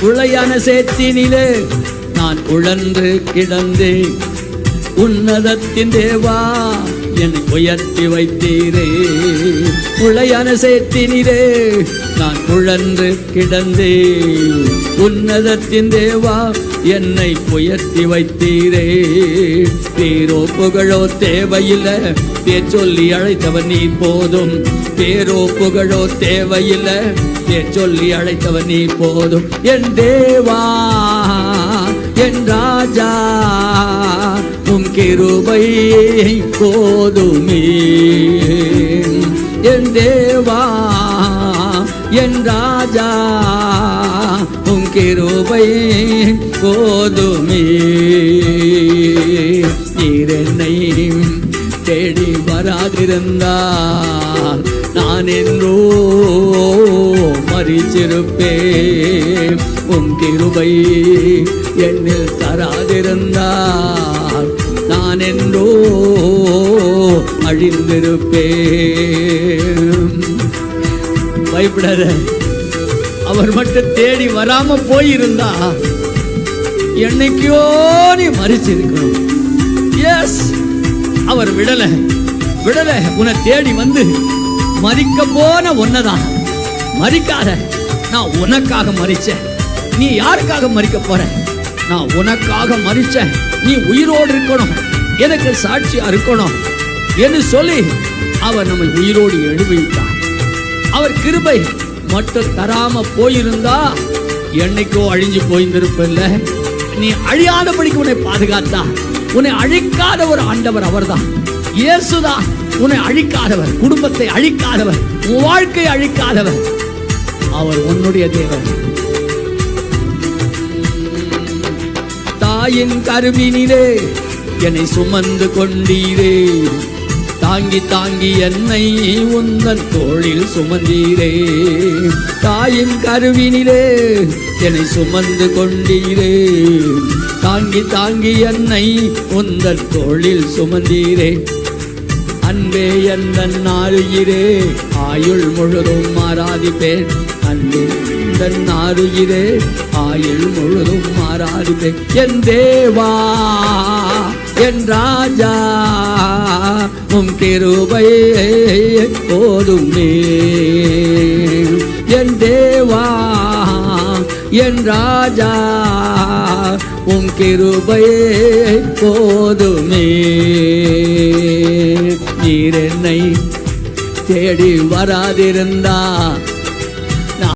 உளையான சேற்றினிலே நான் உழன்று கிடந்தேன். உன்னதத்தின் தேவா என்னை உயர்த்தி வைத்தீரே. உளையான சேற்றினிலே நான் உழன்று கிடந்தேன். உன்னதத்தின் தேவா என்னை உயர்த்தி வைத்தீரே. பேரோ புகழோ தேவையில்லை, பேர் சொல்லி அழைத்தவன் நீ போதும். பேரோ புகழோ தேவையில்லை, பேர் சொல்லி அழைத்தவன் நீ போதும். என் தேவா என் ராஜா உம் கிருபை போதுமே. என் தேவா என் ராஜா உம் கிருபை போதுமே. நீர் என்னை தேடி வராதிருந்தால் நான் என்றோ மரிச்சிருப்பேன். உம் கிருபை என்னில் தராதிருந்தால் நான் என்றோ அழிந்திருப்பேன். பயப்படாத, அவர் மட்டும் தேடி வராம போயிருந்தா என்னைக்கோ நீ மரிச்சிருக்கணும். எஸ், அவர் விடல உன்னை தேடி வந்து மரிக்க போன ஒன்னதான். மரிக்காத, நான் உனக்காக மரிச்சேன். நீ யாருக்காக மரிக்க போற? நான் உனக்காக மரிச்சேன். நீ உயிரோடு இருக்கணும், எனக்கு சாட்சியா இருக்கணும் என்று சொல்லி அவர் நம்மை உயிரோடு எழுப்பிவிட்டார். அவர் கிருபை மட்டும் தராம போயிருந்தா என்னைக்கோ அழிஞ்சு போயிருந்திருப்பில்ல. நீ அழியாதபடிக்கு உன்னை பாதுகாத்தா. உன்னை அழிக்காத ஒரு ஆண்டவர் அவர்தான். இயேசுதான் உன்னை அழிக்காதவர், குடும்பத்தை அழிக்காதவர், உன் வாழ்க்கையை அழிக்காதவர். அவர் உன்னுடைய தேவன். தாயின் கருவினிலே என்னை சுமந்து கொண்டீரே. தாங்கி தாங்கி என்னை உந்தன் தோளில் சுமந்தீரே. தாயின் கருவினிலே என்னை சுமந்து கொண்டீரே. தாங்கி தாங்கி என்னை உந்தன் தோளில் சுமந்தீரே. அன்பே எந்தன் நாருயிரே ஆயுள் முழுதும் ஆராதிப்பேன். அன்பே எந்தன் நாருயிரே ஆயுள் முழுதும் ஆராதிப்பேன். என் தேவா என் ராஜா உம் கிருபை போதுமே. என் தேவா என் ராஜா உம் கிருபை போதுமே. நீர் என்னை தேடி வராதிருந்தா